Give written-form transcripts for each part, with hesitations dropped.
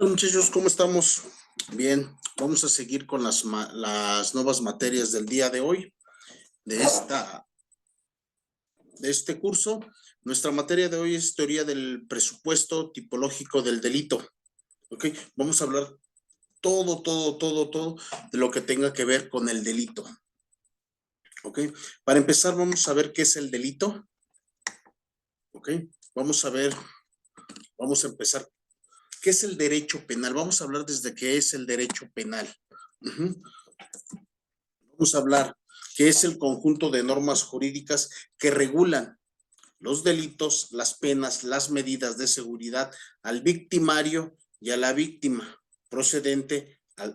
Hola, muchachos, ¿cómo estamos? Bien, vamos a seguir con las nuevas materias del día de hoy, de este curso. Nuestra materia de hoy es teoría del presupuesto tipológico del delito. ¿Ok? Vamos a hablar todo de lo que tenga que ver con el delito. ¿Ok? Para empezar, vamos a ver qué es el delito. ¿Ok? Vamos a empezar. ¿Qué es el derecho penal? Vamos a hablar desde qué es el derecho penal. Vamos a hablar qué es el conjunto de normas jurídicas que regulan los delitos, las penas, las medidas de seguridad al victimario y a la víctima,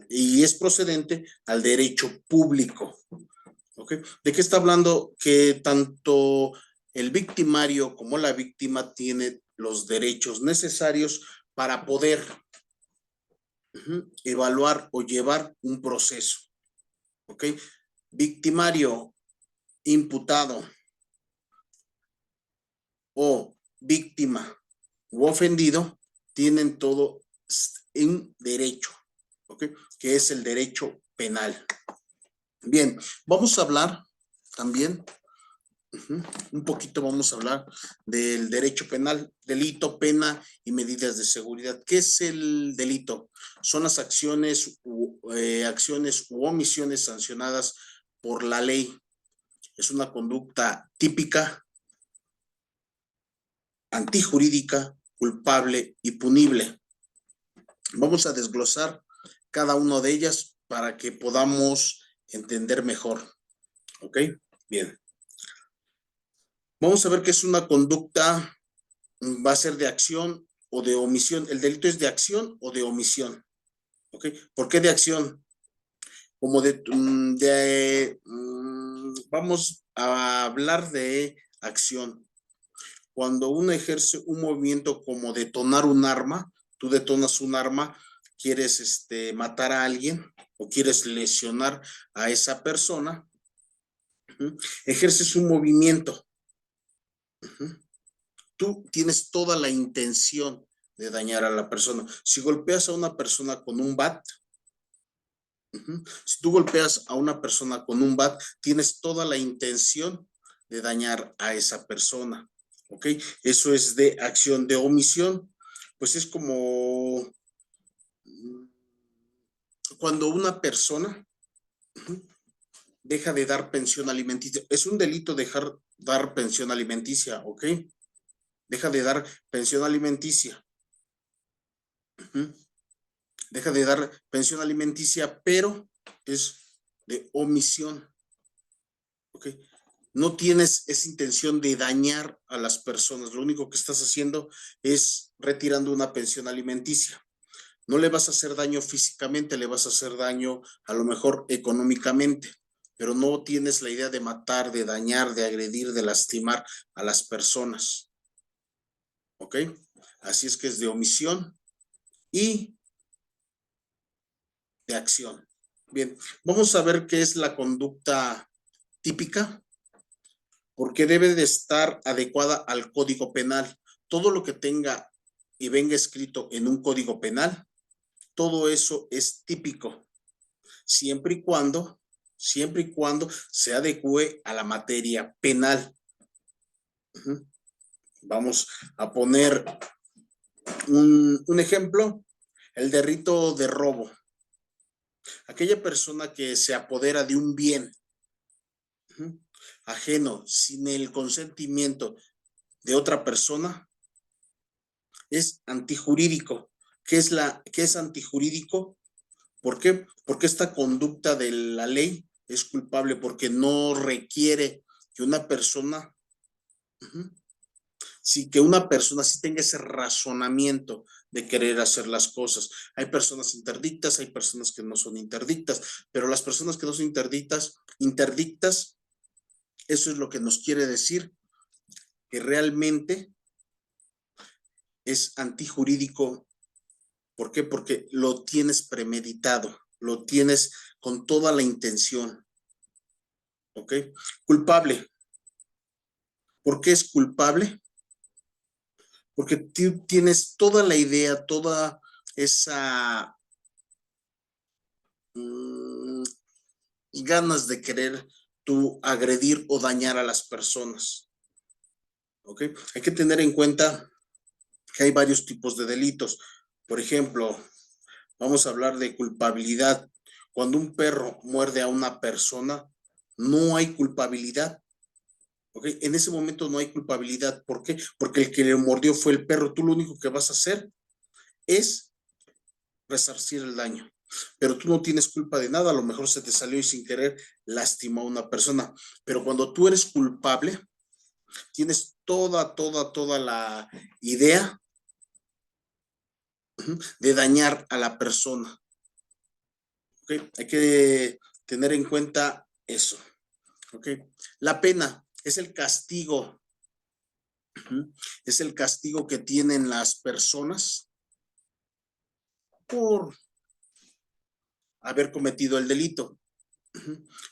es procedente al derecho público. ¿Okay? ¿De qué está hablando? Que tanto el victimario como la víctima tienen los derechos necesarios para poder evaluar o llevar un proceso. ¿Ok? Victimario, imputado o víctima u ofendido tienen todo un derecho, ¿ok? Que es el derecho penal. Bien, vamos a hablar también, un poquito vamos a hablar del derecho penal, delito, pena y medidas de seguridad. ¿Qué es el delito? Son las acciones u omisiones sancionadas por la ley. Es una conducta típica, antijurídica, culpable y punible. Vamos a desglosar cada una de ellas para que podamos entender mejor. ¿Ok? Bien. Vamos a ver qué es una conducta, va a ser de acción o de omisión. El delito es de acción o de omisión. ¿Ok? ¿Por qué de acción? Como vamos a hablar de acción. Cuando uno ejerce un movimiento como detonar un arma, tú detonas un arma, quieres matar a alguien o quieres lesionar a esa persona, ejerces un movimiento. Tú tienes toda la intención de dañar a la persona. Si golpeas a una persona con un bat, si tú golpeas a una persona con un bat, tienes toda la intención de dañar a esa persona. ¿Ok? Eso es de acción. De omisión, pues es como cuando una persona deja de dar pensión alimenticia. Es un delito dar pensión alimenticia, ¿ok? Deja de dar pensión alimenticia. Deja de dar pensión alimenticia, pero es de omisión, ¿ok? No tienes esa intención de dañar a las personas. Lo único que estás haciendo es retirando una pensión alimenticia. No le vas a hacer daño físicamente, le vas a hacer daño a lo mejor económicamente, pero no tienes la idea de matar, de dañar, de agredir, de lastimar a las personas. ¿Ok? Así es que es de omisión y de acción. Bien, vamos a ver qué es la conducta típica, porque debe de estar adecuada al Código Penal. Todo lo que tenga y venga escrito en un Código Penal, todo eso es típico, siempre y cuando se adecue a la materia penal. Vamos a poner un ejemplo, el delito de robo. Aquella persona que se apodera de un bien ajeno sin el consentimiento de otra persona es antijurídico. ¿Qué es antijurídico? ¿Por qué? Porque esta conducta de la ley es culpable porque no requiere que una persona, que una persona sí tenga ese razonamiento de querer hacer las cosas. Hay personas interdictas, hay personas que no son interdictas, pero las personas que no son interdictas, eso es lo que nos quiere decir que realmente es antijurídico. ¿Por qué? Porque lo tienes premeditado, lo tienes con toda la intención. ¿Ok? Culpable. ¿Por qué es culpable? Porque tú tienes toda la idea, toda esa ganas de querer tú agredir o dañar a las personas. ¿Ok? Hay que tener en cuenta que hay varios tipos de delitos. Por ejemplo, vamos a hablar de culpabilidad. Cuando un perro muerde a una persona, no hay culpabilidad. ¿Ok? En ese momento no hay culpabilidad. ¿Por qué? Porque el que le mordió fue el perro. Tú lo único que vas a hacer es resarcir el daño. Pero tú no tienes culpa de nada. A lo mejor se te salió y sin querer lastimó a una persona. Pero cuando tú eres culpable, tienes toda la idea de dañar a la persona. ¿Okay? Hay que tener en cuenta eso. ¿Okay? La pena es el castigo. Es el castigo que tienen las personas por haber cometido el delito.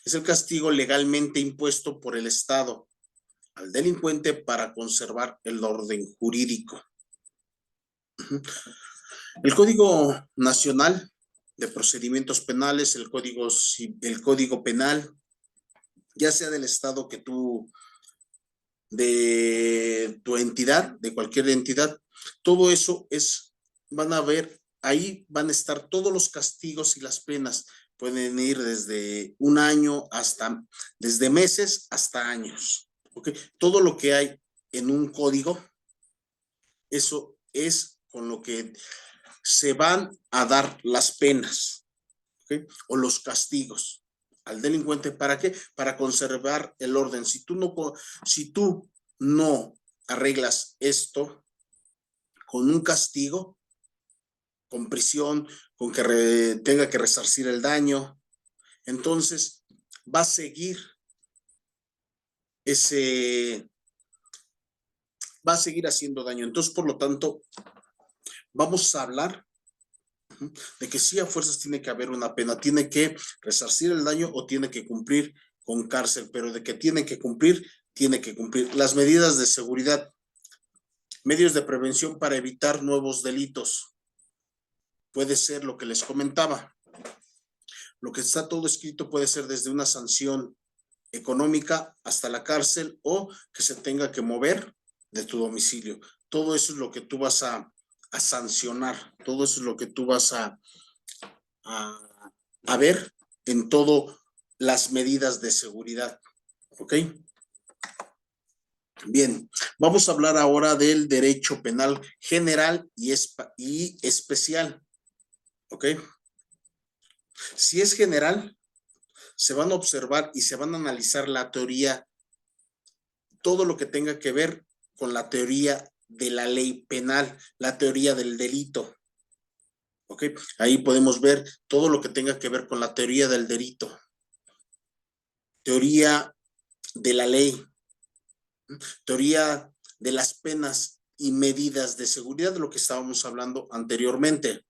Es el castigo legalmente impuesto por el Estado al delincuente para conservar el orden jurídico. El Código Nacional de Procedimientos Penales, el Código Penal, ya sea del estado que tú, de tu entidad, de cualquier entidad, todo eso van a ver, ahí van a estar todos los castigos y las penas. Pueden ir desde un año desde meses hasta años. ¿Okay? Todo lo que hay en un código, eso es con lo que se van a dar las penas, ¿okay? O los castigos al delincuente. ¿Para qué? Para conservar el orden. Si tú no arreglas esto con un castigo, con prisión, con que tenga que resarcir el daño, entonces va a seguir va a seguir haciendo daño. Entonces, por lo tanto, vamos a hablar de que sí a fuerzas tiene que haber una pena, tiene que resarcir el daño o tiene que cumplir con cárcel, pero de que tiene que cumplir, tiene que cumplir. Las medidas de seguridad, medios de prevención para evitar nuevos delitos. Puede ser lo que les comentaba. Lo que está todo escrito puede ser desde una sanción económica hasta la cárcel o que se tenga que mover de tu domicilio. Todo eso es lo que tú vas a sancionar, todo eso es lo que tú vas a ver en todo las medidas de seguridad. ¿Ok? Bien, vamos a hablar ahora del derecho penal general y especial. ¿Ok? Si es general, se van a observar y se van a analizar la teoría, todo lo que tenga que ver con la teoría de la ley penal, la teoría del delito. ¿Ok? Ahí podemos ver todo lo que tenga que ver con la teoría del delito, teoría de la ley, teoría de las penas y medidas de seguridad, de lo que estábamos hablando anteriormente.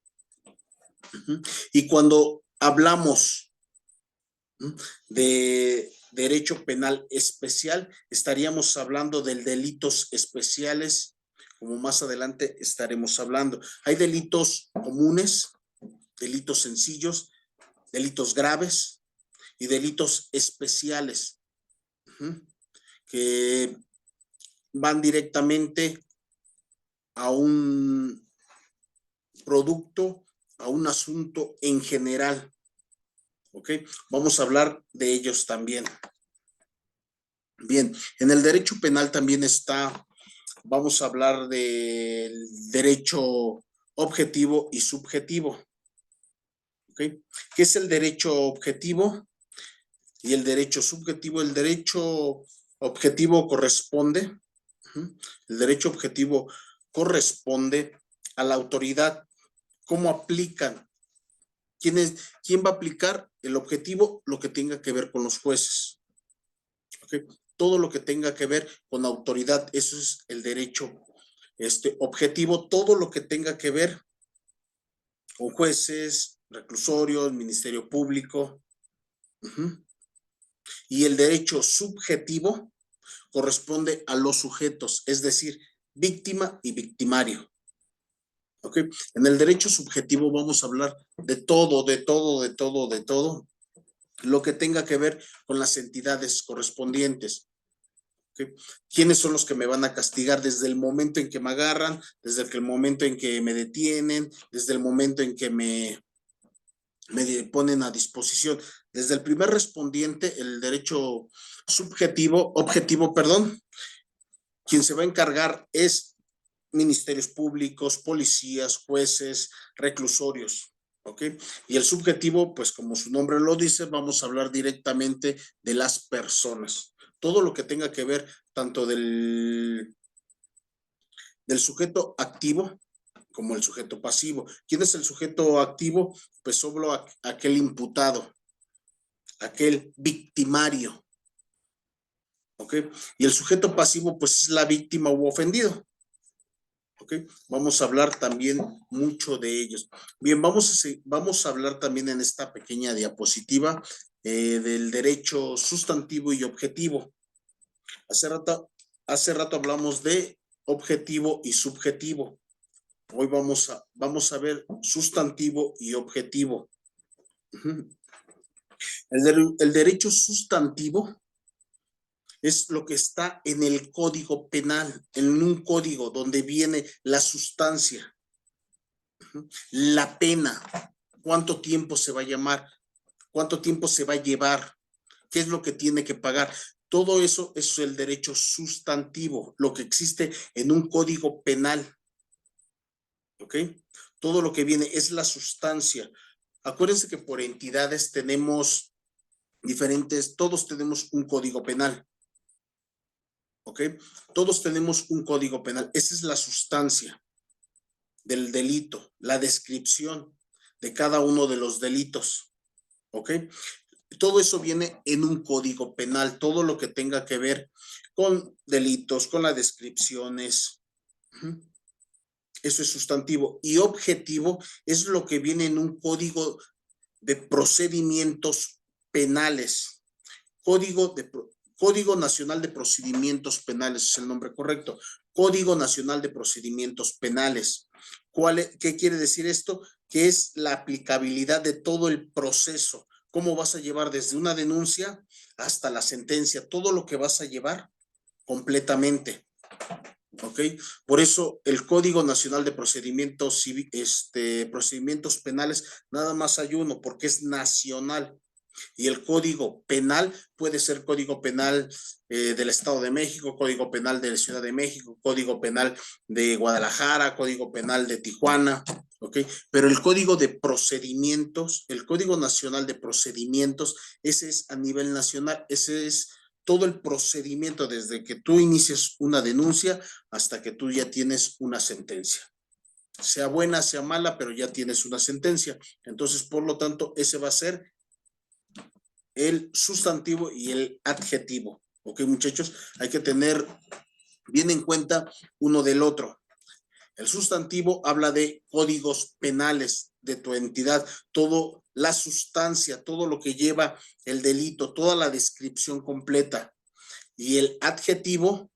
Y cuando hablamos de derecho penal especial, estaríamos hablando de delitos especiales, como más adelante estaremos hablando. Hay delitos comunes, delitos sencillos, delitos graves y delitos especiales, que van directamente a un producto, a un asunto en general. ¿Ok? Vamos a hablar de ellos también. Bien, en el derecho penal también vamos a hablar del derecho objetivo y subjetivo. ¿Ok? ¿Qué es el derecho objetivo y el derecho subjetivo? El derecho objetivo corresponde, el derecho objetivo corresponde a la autoridad. ¿Cómo aplican? ¿Quién va a aplicar el objetivo? Lo que tenga que ver con los jueces. ¿Okay? Todo lo que tenga que ver con autoridad, eso es el derecho objetivo. Todo lo que tenga que ver con jueces, reclusorios, ministerio público. Y el derecho subjetivo corresponde a los sujetos, es decir, víctima y victimario. ¿Ok? ¿ok? En el derecho subjetivo vamos a hablar de todo, de todo, de todo, de todo, lo que tenga que ver con las entidades correspondientes. ¿Okay? ¿Quiénes son los que me van a castigar desde el momento en que me agarran, desde el momento en que me detienen, desde el momento en que me ponen a disposición? Desde el primer respondiente, el derecho objetivo, perdón, quien se va a encargar es ministerios públicos, policías, jueces, reclusorios. ¿Ok? Y el subjetivo, pues como su nombre lo dice, vamos a hablar directamente de las personas. Todo lo que tenga que ver tanto del sujeto activo como el sujeto pasivo. ¿Quién es el sujeto activo? Pues solo aquel imputado, aquel victimario. ¿Ok? Y el sujeto pasivo, pues es la víctima u ofendido. ¿Ok? Vamos a hablar también mucho de ellos. Bien, vamos a hablar también en esta pequeña diapositiva del derecho sustantivo y objetivo. Hace rato hablamos de objetivo y subjetivo. Hoy vamos a ver sustantivo y objetivo. El derecho sustantivo es lo que está en el código penal, en un código donde viene la sustancia, la pena, cuánto tiempo se va a llamar, cuánto tiempo se va a llevar, qué es lo que tiene que pagar. Todo eso es el derecho sustantivo, lo que existe en un código penal. ¿Ok? Todo lo que viene es la sustancia. Acuérdense que por entidades tenemos diferentes, todos tenemos un código penal. ¿Ok? Todos tenemos un código penal. Esa es la sustancia del delito, la descripción de cada uno de los delitos. ¿Ok? Todo eso viene en un código penal, todo lo que tenga que ver con delitos, con las descripciones. Eso es sustantivo. Y objetivo es lo que viene en un código de procedimientos penales. Código Nacional de Procedimientos Penales es el nombre correcto. Código Nacional de Procedimientos Penales. ¿Qué quiere decir esto? Que es la aplicabilidad de todo el proceso. ¿Cómo vas a llevar desde una denuncia hasta la sentencia? Todo lo que vas a llevar completamente. ¿Ok? Por eso el Código Nacional de Procedimientos Penales, nada más hay uno, porque es nacional. Y el Código Penal puede ser Código Penal del Estado de México, Código Penal de la Ciudad de México, Código Penal de Guadalajara, Código Penal de Tijuana, ¿ok? Pero el Código de Procedimientos, el Código Nacional de Procedimientos, ese es a nivel nacional, ese es todo el procedimiento desde que tú inicias una denuncia hasta que tú ya tienes una sentencia. Sea buena, sea mala, pero ya tienes una sentencia. Entonces, por lo tanto, ese va a ser el sustantivo y el adjetivo. ¿Ok, muchachos? Hay que tener bien en cuenta uno del otro. El sustantivo habla de códigos penales de tu entidad, todo la sustancia, todo lo que lleva el delito, toda la descripción completa. Y el adjetivo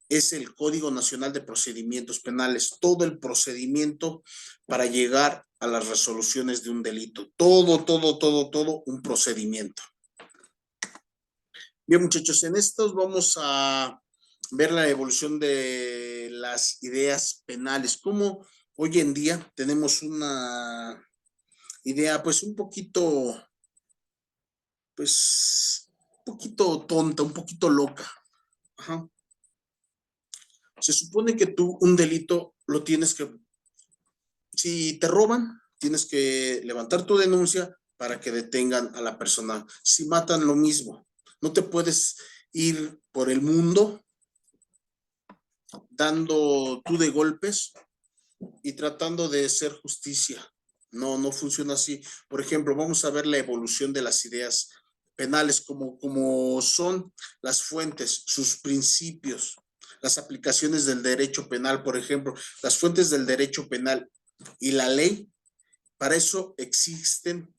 es el Código Nacional de Procedimientos Penales, todo el procedimiento para llegar a las resoluciones de un delito. Todo un procedimiento. Bien, muchachos, en estos vamos a ver la evolución de las ideas penales. Como hoy en día tenemos una idea, pues un poquito tonta, un poquito loca. Ajá. Se supone que tú un delito lo tienes que, si te roban, tienes que levantar tu denuncia para que detengan a la persona. Si matan, lo mismo. No te puedes ir por el mundo dando tú de golpes y tratando de hacer justicia. No, no funciona así. Por ejemplo, vamos a ver la evolución de las ideas penales, como son las fuentes, sus principios, las aplicaciones del derecho penal, por ejemplo, las fuentes del derecho penal y la ley. Para eso existen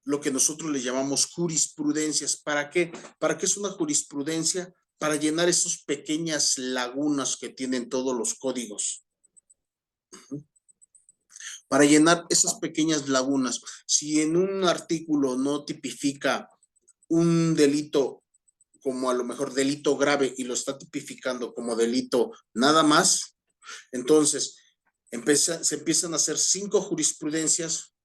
lo que nosotros le llamamos jurisprudencias. ¿Para qué? ¿Para qué es una jurisprudencia? Para llenar esas pequeñas lagunas que tienen todos los códigos. para llenar esas pequeñas lagunas. Si en un artículo no tipifica un delito como a lo mejor delito grave y lo está tipificando como delito nada más, entonces se empiezan a hacer 5 jurisprudencias,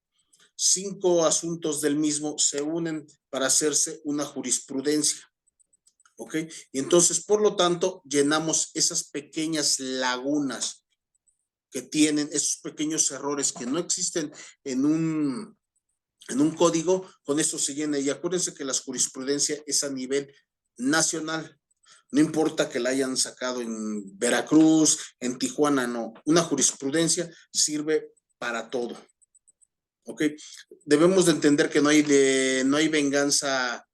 5 asuntos del mismo se unen para hacerse una jurisprudencia. ¿Ok? Y entonces, por lo tanto, llenamos esas pequeñas lagunas que tienen, esos pequeños errores que no existen en un código, con eso se llena. Y acuérdense que la jurisprudencia es a nivel nacional. No importa que la hayan sacado en Veracruz, en Tijuana, no. Una jurisprudencia sirve para todo. ¿Ok? Debemos de entender que no hay venganza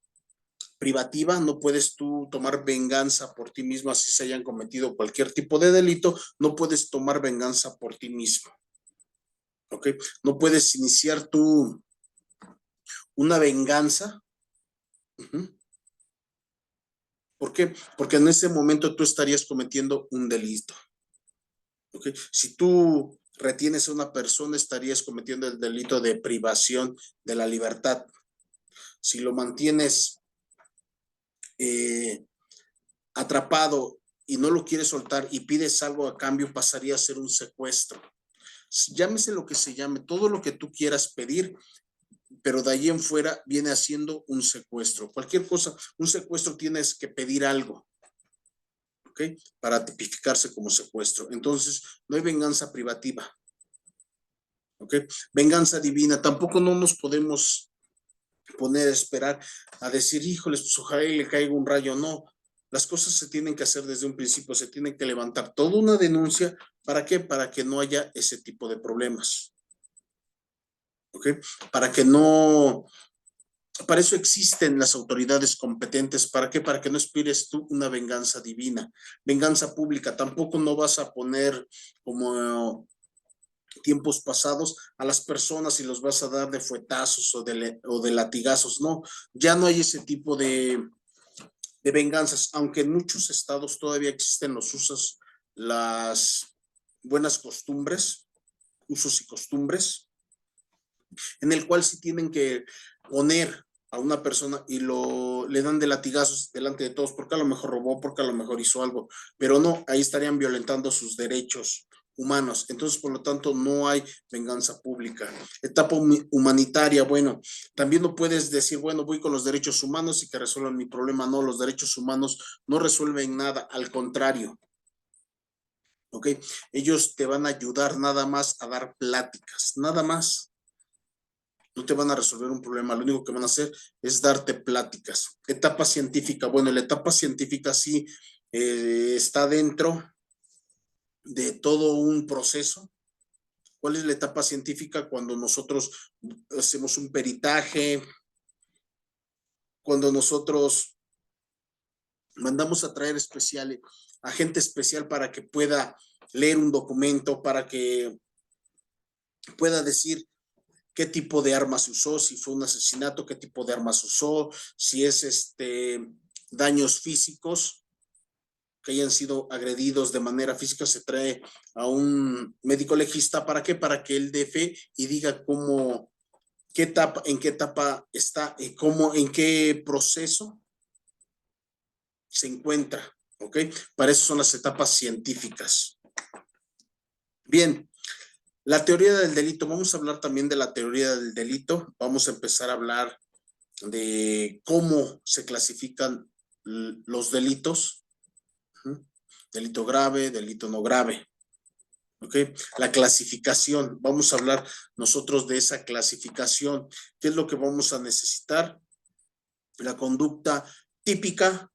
privativa, no puedes tú tomar venganza por ti mismo, así se hayan cometido cualquier tipo de delito, no puedes tomar venganza por ti mismo. ¿Ok? No puedes iniciar tú una venganza. ¿Por qué? Porque en ese momento tú estarías cometiendo un delito. ¿Ok? Si tú retienes a una persona, estarías cometiendo el delito de privación de la libertad. Si lo mantienes atrapado y no lo quieres soltar y pides algo a cambio, pasaría a ser un secuestro. Llámese lo que se llame, todo lo que tú quieras pedir, pero de ahí en fuera viene haciendo un secuestro. Cualquier cosa, un secuestro tienes que pedir algo, ¿ok? Para tipificarse como secuestro. Entonces, no hay venganza privativa, ¿ok? Venganza divina, tampoco no nos podemos poner a esperar a decir, híjoles, pues ojalá le caiga un rayo. No, las cosas se tienen que hacer desde un principio, se tiene que levantar toda una denuncia. ¿Para qué? Para que no haya ese tipo de problemas. ¿Ok? Para que no, para eso existen las autoridades competentes. ¿Para qué? Para que no aspires tú una venganza divina, venganza pública. Tampoco no vas a poner como tiempos pasados a las personas y los vas a dar de fuetazos o de latigazos. No, ya no hay ese tipo de venganzas, aunque en muchos estados todavía existen los usos, las buenas costumbres, usos y costumbres, en el cual sí tienen que poner a una persona y le dan de latigazos delante de todos, porque a lo mejor robó, porque a lo mejor hizo algo, pero no, ahí estarían violentando sus derechos humanos. Entonces, por lo tanto, no hay venganza pública. Etapa humanitaria, bueno, también no puedes decir, bueno, voy con los derechos humanos y que resuelvan mi problema. No, los derechos humanos no resuelven nada, al contrario. ¿Ok? Ellos te van a ayudar nada más a dar pláticas, nada más. No te van a resolver un problema, lo único que van a hacer es darte pláticas. Etapa científica, bueno, la etapa científica sí está dentro de todo un proceso. ¿Cuál es la etapa científica? Cuando nosotros hacemos un peritaje, cuando nosotros mandamos a traer agente especial para que pueda leer un documento, para que pueda decir qué tipo de armas usó, si fue un asesinato, qué tipo de armas usó, si es daños físicos, que hayan sido agredidos de manera física, se trae a un médico legista. ¿Para qué? Para que él dé fe y diga en qué etapa está, en qué proceso se encuentra, ¿ok? Para eso son las etapas científicas. Bien, la teoría del delito, vamos a hablar también de la teoría del delito, vamos a empezar a hablar de cómo se clasifican los delitos, delito grave, delito no grave, ¿ok? La clasificación, vamos a hablar nosotros de esa clasificación, ¿qué es lo que vamos a necesitar? La conducta típica,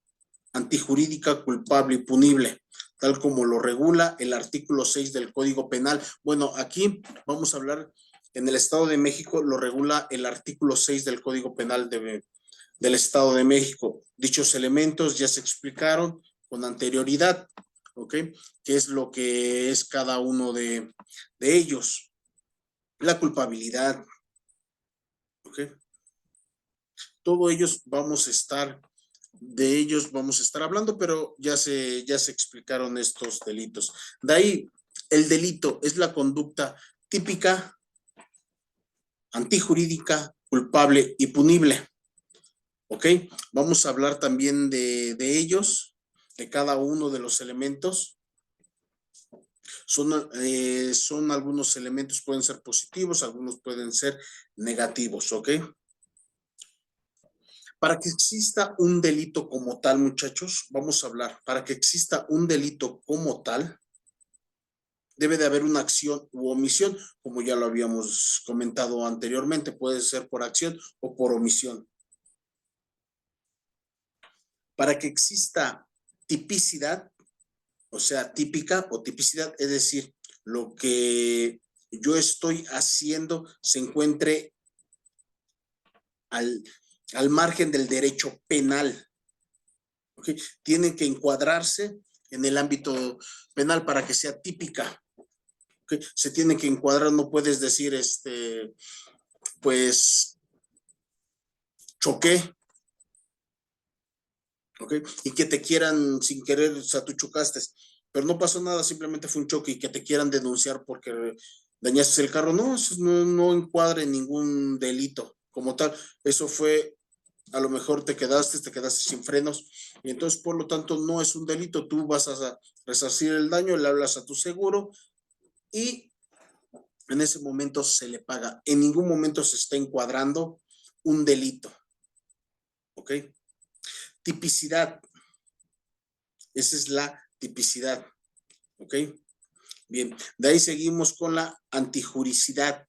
antijurídica, culpable y punible, tal como lo regula el artículo 6 del Código Penal. Bueno, aquí vamos a hablar, en el Estado de México lo regula el artículo 6 del Código Penal del Estado de México. Dichos elementos ya se explicaron con anterioridad, ¿ok? ¿Qué es lo que es cada uno de ellos? La culpabilidad, ¿ok? De ellos vamos a estar hablando, pero ya se explicaron estos delitos. De ahí, el delito es la conducta típica, antijurídica, culpable y punible. ¿Ok? Vamos a hablar también de ellos, de cada uno de los elementos. Son algunos elementos, pueden ser positivos, algunos pueden ser negativos, ¿ok? Para que exista un delito como tal, muchachos, vamos a hablar, para que exista un delito como tal, debe de haber una acción u omisión, como ya lo habíamos comentado anteriormente, puede ser por acción o por omisión. Para que exista tipicidad, o sea, típica o tipicidad, es decir, lo que yo estoy haciendo se encuentre al margen del derecho penal. ¿Okay? Tiene que encuadrarse en el ámbito penal para que sea típica. ¿Okay? Se tiene que encuadrar, no puedes decir, pues, choqué, ¿ok? Y que te quieran sin querer, o sea, tú chocaste, pero no pasó nada, simplemente fue un choque y que te quieran denunciar porque dañaste el carro. No, eso no encuadra en ningún delito como tal. Eso fue, a lo mejor te quedaste sin frenos y entonces, por lo tanto, no es un delito. Tú vas a resarcir el daño, le hablas a tu seguro y en ese momento se le paga. En ningún momento se está encuadrando un delito. ¿Ok? Tipicidad. Esa es la tipicidad. ¿Ok? Bien, de ahí seguimos con la antijuricidad.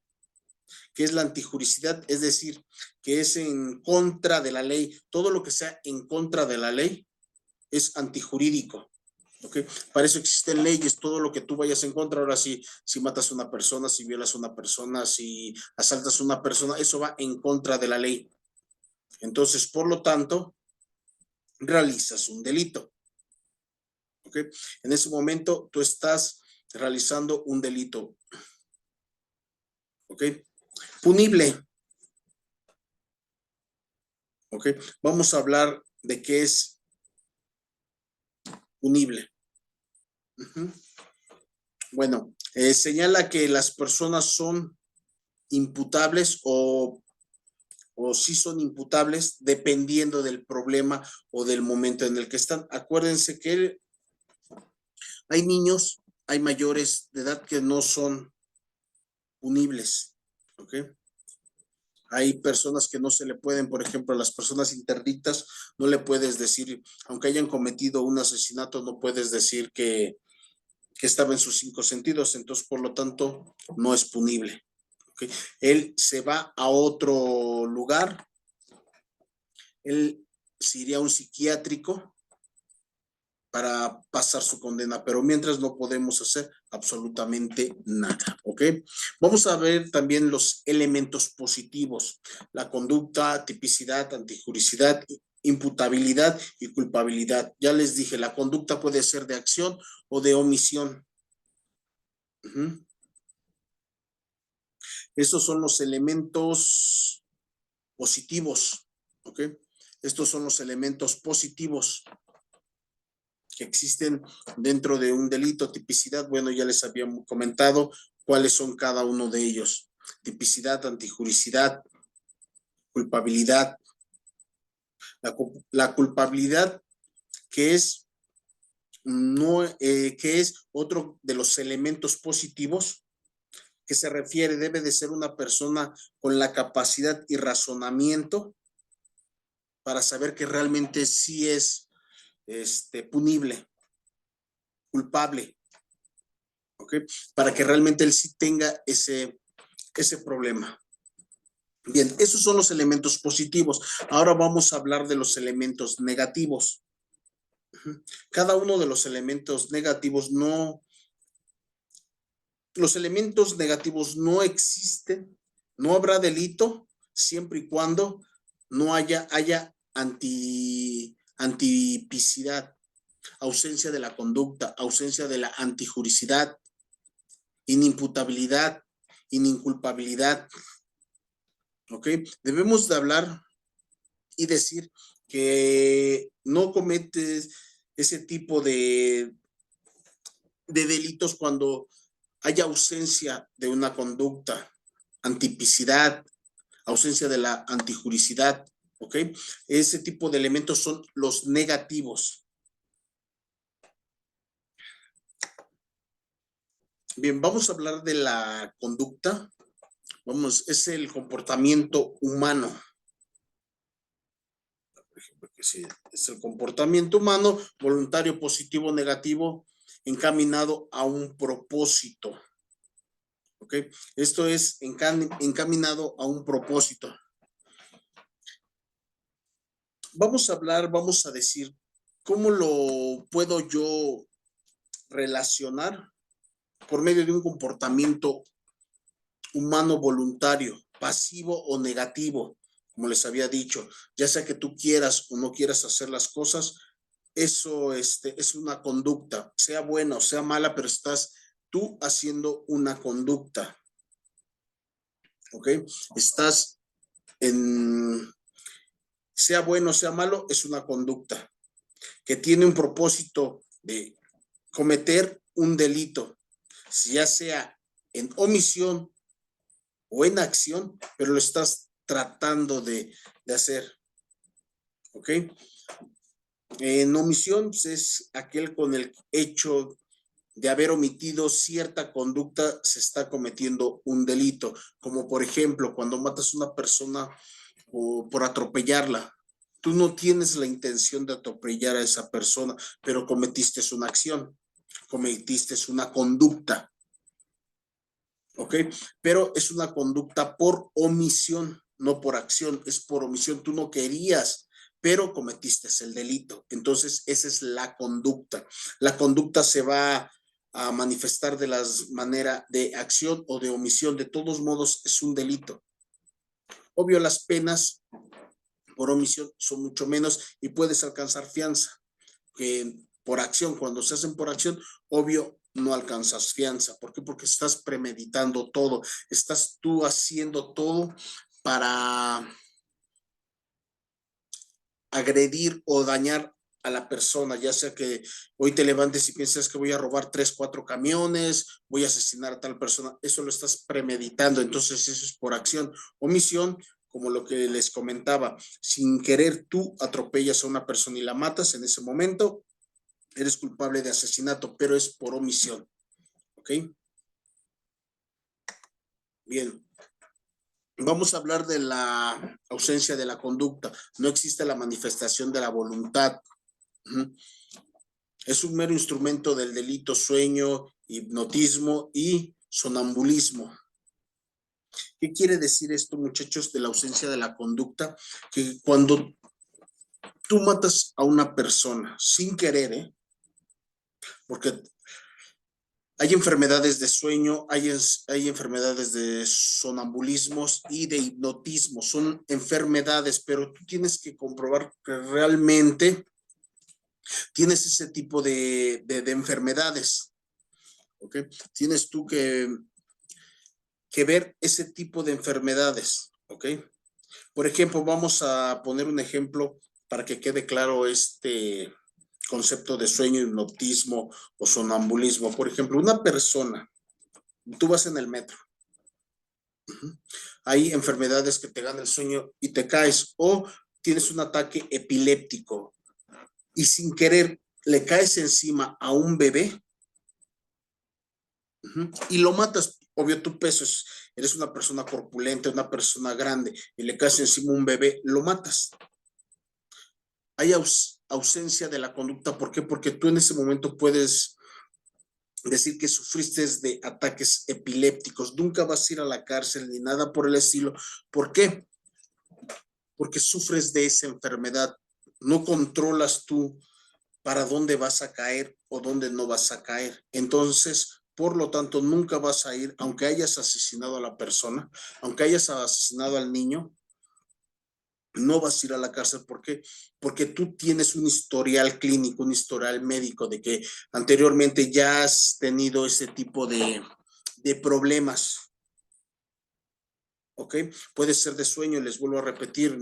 ¿Qué es la antijuricidad? Es decir, que es en contra de la ley. Todo lo que sea en contra de la ley es antijurídico. ¿Ok? Para eso existen leyes, todo lo que tú vayas en contra. Ahora sí, si matas a una persona, si violas a una persona, si asaltas a una persona, eso va en contra de la ley. Entonces, por lo tanto, realizas un delito. ¿Ok? En ese momento, tú estás realizando un delito. ¿Ok? Punible. ¿Ok? Vamos a hablar de qué es punible. Bueno, señala que las personas son imputables o sí son imputables dependiendo del problema o del momento en el que están. Acuérdense que hay niños, hay mayores de edad que no son punibles. ¿Ok? Hay personas que no se le pueden, por ejemplo, a las personas interdictas, no le puedes decir, aunque hayan cometido un asesinato, no puedes decir que estaba en sus 5 sentidos, entonces, por lo tanto, no es punible. ¿Okay? Él se va a otro lugar, él se iría a un psiquiátrico para pasar su condena, pero mientras no podemos hacer absolutamente nada, ¿ok? Vamos a ver también los elementos positivos, la conducta, tipicidad, antijuricidad, imputabilidad y culpabilidad. Ya les dije, la conducta puede ser de acción o de omisión. Esos son los elementos positivos, ¿ok? Estos son los elementos positivos que existen dentro de un delito. Tipicidad, bueno, ya les había comentado cuáles son cada uno de ellos. Tipicidad, antijuricidad, culpabilidad. La culpabilidad, que es, no, que es otro de los elementos positivos que se refiere, debe de ser una persona con la capacidad y razonamiento para saber que realmente sí es punible, culpable, ¿ok? Para que realmente él sí tenga ese problema. Bien, esos son los elementos positivos. Ahora vamos a hablar de los elementos negativos. Cada uno de los elementos negativos los elementos negativos no existen, no habrá delito siempre y cuando no haya antipicidad, ausencia de la conducta, ausencia de la antijuricidad, inimputabilidad, ininculpabilidad. ¿Ok? Debemos de hablar y decir que no cometes ese tipo de delitos cuando haya ausencia de una conducta, antipicidad, ausencia de la antijuricidad, ¿ok? Ese tipo de elementos son los negativos. Bien, vamos a hablar de la conducta. Es el comportamiento humano. Sí, es el comportamiento humano, voluntario, positivo, negativo, encaminado a un propósito. ¿Ok? Esto es encaminado a un propósito. Vamos a decir, ¿cómo lo puedo yo relacionar? Por medio de un comportamiento humano voluntario, pasivo o negativo, como les había dicho, ya sea que tú quieras o no quieras hacer las cosas, eso es una conducta, sea buena o sea mala, pero estás tú haciendo una conducta, ¿ok? Estás en, sea bueno o sea malo, es una conducta que tiene un propósito de cometer un delito, ya sea en omisión o en acción, pero lo estás tratando de hacer, ¿ok? En omisión pues, es aquel con el hecho de haber omitido cierta conducta se está cometiendo un delito, como por ejemplo cuando matas a una persona o por atropellarla. Tú no tienes la intención de atropellar a esa persona, pero cometiste una acción, cometiste una conducta, ¿ok? Pero es una conducta por omisión, no por acción, es por omisión. Tú no querías, pero cometiste el delito. Entonces, esa es la conducta. La conducta se va a manifestar de las maneras de acción o de omisión. De todos modos, es un delito. Obvio, las penas por omisión son mucho menos y puedes alcanzar fianza. Que por acción, cuando se hacen por acción, obvio, no alcanzas fianza. ¿Por qué? Porque estás premeditando todo, estás tú haciendo todo para agredir o dañar a la persona, ya sea que hoy te levantes y piensas que voy a robar 3, 4 camiones, voy a asesinar a tal persona, eso lo estás premeditando, entonces eso es por acción. Omisión, como lo que les comentaba, sin querer tú atropellas a una persona y la matas en ese momento, eres culpable de asesinato, pero es por omisión. ¿Ok? Bien. Vamos a hablar de la ausencia de la conducta. No existe la manifestación de la voluntad. Es un mero instrumento del delito, sueño, hipnotismo y sonambulismo. ¿Qué quiere decir esto, muchachos, de la ausencia de la conducta? Que cuando tú matas a una persona sin querer, porque hay enfermedades de sueño, hay enfermedades de sonambulismos y de hipnotismo. Son enfermedades, pero tú tienes que comprobar que realmente tienes ese tipo de enfermedades. ¿Ok? Tienes tú que ver ese tipo de enfermedades. ¿Ok? Por ejemplo, vamos a poner un ejemplo para que quede claro este concepto de sueño, hipnotismo o sonambulismo. Por ejemplo, una persona, tú vas en el metro. Hay enfermedades que te gana el sueño y te caes o tienes un ataque epiléptico y sin querer le caes encima a un bebé y lo matas. Obvio, tu peso eres una persona corpulenta, una persona grande y le caes encima a un bebé, lo matas. Hay ausencia de la conducta. ¿Por qué? Porque tú en ese momento puedes decir que sufriste de ataques epilépticos. Nunca vas a ir a la cárcel ni nada por el estilo. ¿Por qué? Porque sufres de esa enfermedad. No controlas tú para dónde vas a caer o dónde no vas a caer. Entonces, por lo tanto, nunca vas a ir, aunque hayas asesinado a la persona, aunque hayas asesinado al niño, no vas a ir a la cárcel. ¿Por qué? Porque tú tienes un historial clínico, un historial médico de que anteriormente ya has tenido ese tipo de problemas. ¿Ok? Puede ser de sueño, les vuelvo a repetir,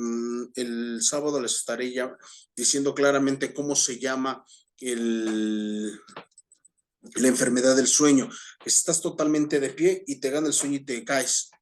el sábado les estaré ya diciendo claramente cómo se llama la enfermedad del sueño. Estás totalmente de pie y te gana el sueño y te caes.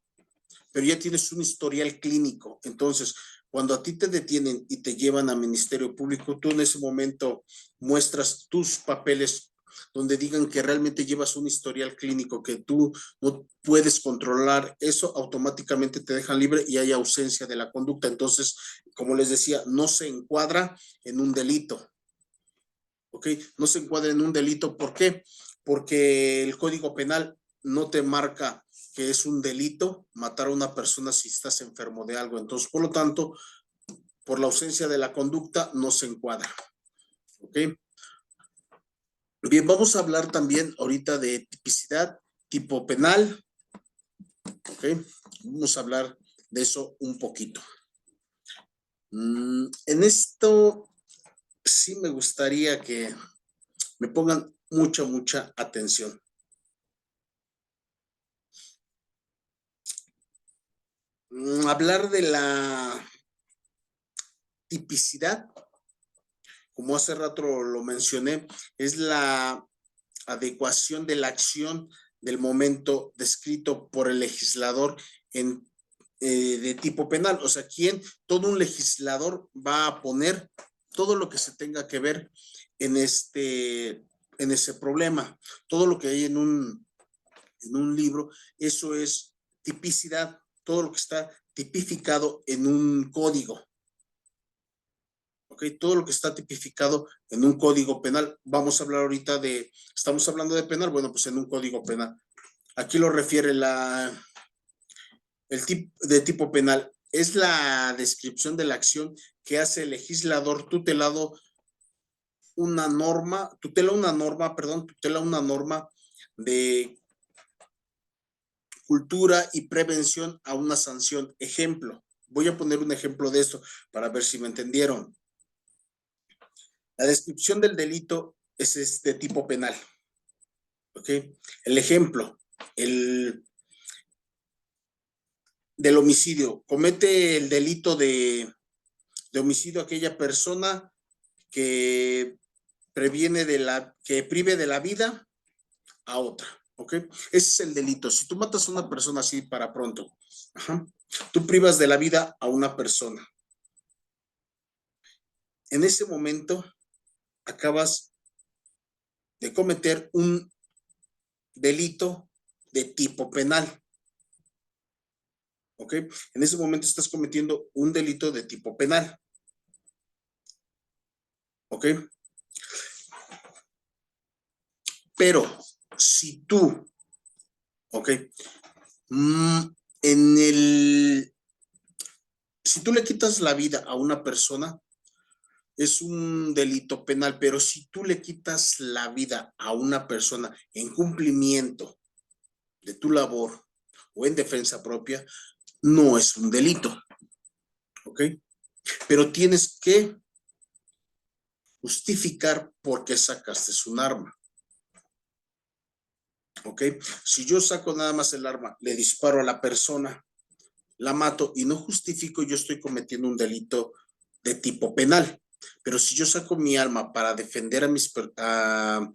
pero ya tienes un historial clínico. Entonces, cuando a ti te detienen y te llevan a Ministerio Público, tú en ese momento muestras tus papeles donde digan que realmente llevas un historial clínico, que tú no puedes controlar, eso automáticamente te dejan libre y hay ausencia de la conducta. Entonces, como les decía, no se encuadra en un delito. ¿Ok? No se encuadra en un delito. ¿Por qué? Porque el Código Penal no te marca que es un delito matar a una persona si estás enfermo de algo. Entonces, por lo tanto, por la ausencia de la conducta, no se encuadra. ¿Ok? Bien, vamos a hablar también ahorita de tipicidad, tipo penal. ¿Ok? Vamos a hablar de eso un poquito. En esto sí me gustaría que me pongan mucha atención. Hablar de la tipicidad, como hace rato lo mencioné, es la adecuación de la acción del momento descrito por el legislador de tipo penal. O sea, todo un legislador va a poner todo lo que se tenga que ver en ese problema, todo lo que hay en un libro, eso es tipicidad, todo lo que está tipificado en un código. ¿Ok? Todo lo que está tipificado en un código penal. Vamos a hablar ahorita estamos hablando de penal, bueno, pues en un código penal. Aquí lo refiere el de tipo penal. Es la descripción de la acción que hace el legislador tutelado tutela una norma de cultura y prevención a una sanción. Ejemplo, voy a poner un ejemplo de esto para ver si me entendieron. La descripción del delito es de tipo penal. ¿Ok? El ejemplo, del homicidio. Comete el delito de homicidio aquella persona que que prive de la vida a otra. ¿Ok? Ese es el delito. Si tú matas a una persona así para pronto, tú privas de la vida a una persona. En ese momento acabas de cometer un delito de tipo penal. ¿Ok? En ese momento estás cometiendo un delito de tipo penal. ¿Ok? Pero si tú, ¿ok? Si tú le quitas la vida a una persona, es un delito penal, pero si tú le quitas la vida a una persona en cumplimiento de tu labor o en defensa propia, no es un delito. ¿Ok? Pero tienes que justificar por qué sacaste un arma. ¿Ok? Si yo saco nada más el arma, le disparo a la persona, la mato y no justifico, yo estoy cometiendo un delito de tipo penal. Pero si yo saco mi arma para defender a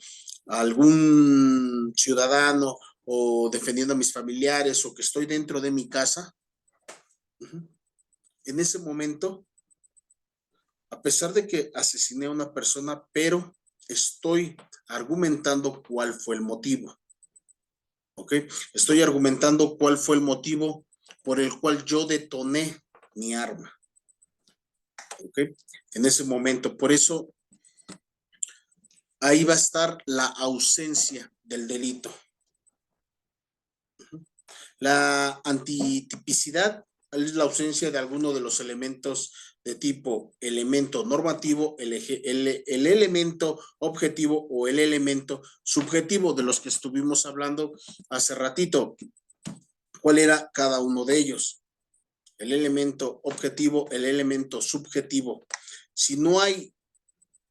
algún ciudadano o defendiendo a mis familiares o que estoy dentro de mi casa, en ese momento, a pesar de que asesiné a una persona, pero estoy argumentando cuál fue el motivo. ¿Ok? Estoy argumentando cuál fue el motivo por el cual yo detoné mi arma. ¿Ok? En ese momento. Por eso, ahí va a estar la ausencia del delito. La antitipicidad es la ausencia de alguno de los elementos de tipo elemento normativo, el elemento objetivo o el elemento subjetivo de los que estuvimos hablando hace ratito. ¿Cuál era cada uno de ellos? El elemento objetivo, el elemento subjetivo. Si no hay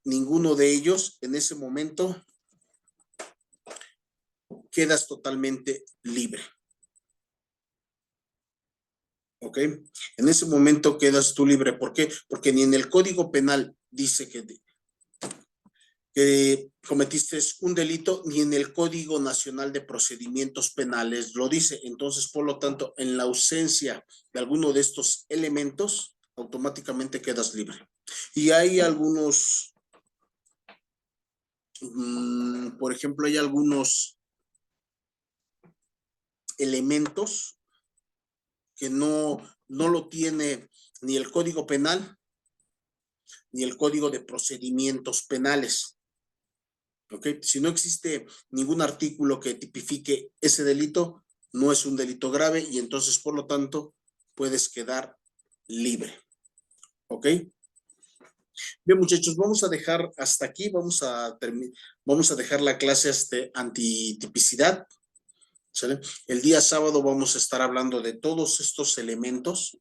ninguno de ellos, en ese momento quedas totalmente libre. ¿Ok? En ese momento quedas tú libre. ¿Por qué? Porque ni en el Código Penal dice que cometiste un delito, ni en el Código Nacional de Procedimientos Penales lo dice. Entonces, por lo tanto, en la ausencia de alguno de estos elementos, automáticamente quedas libre. Y hay algunos, por ejemplo, hay algunos elementos que no lo tiene ni el Código Penal ni el Código de Procedimientos Penales. ¿Ok? Si no existe ningún artículo que tipifique ese delito, no es un delito grave y entonces, por lo tanto, puedes quedar libre. ¿Ok? Bien, muchachos, vamos a dejar hasta aquí, vamos a dejar la clase antitipicidad. ¿Sale? El día sábado vamos a estar hablando de todos estos elementos.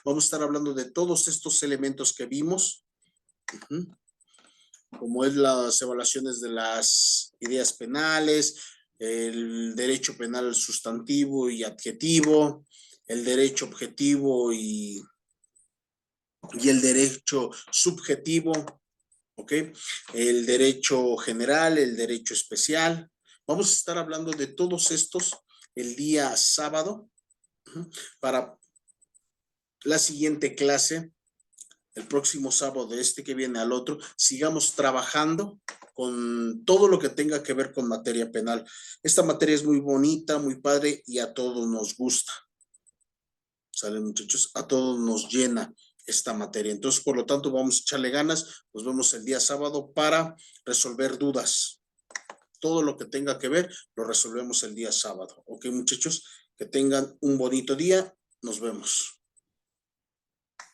Vamos a estar hablando de todos estos elementos que vimos. Como es las evaluaciones de las ideas penales, el derecho penal sustantivo y adjetivo, el derecho objetivo y el derecho subjetivo, ¿ok? El derecho general, el derecho especial. Vamos a estar hablando de todos estos el día sábado para la siguiente clase. El próximo sábado de este que viene al otro, sigamos trabajando con todo lo que tenga que ver con materia penal. Esta materia es muy bonita, muy padre y a todos nos gusta. ¿Sale, muchachos? A todos nos llena esta materia. Entonces, por lo tanto, vamos a echarle ganas. Nos vemos el día sábado para resolver dudas. Todo lo que tenga que ver, lo resolvemos el día sábado. ¿Ok, muchachos? Que tengan un bonito día. Nos vemos.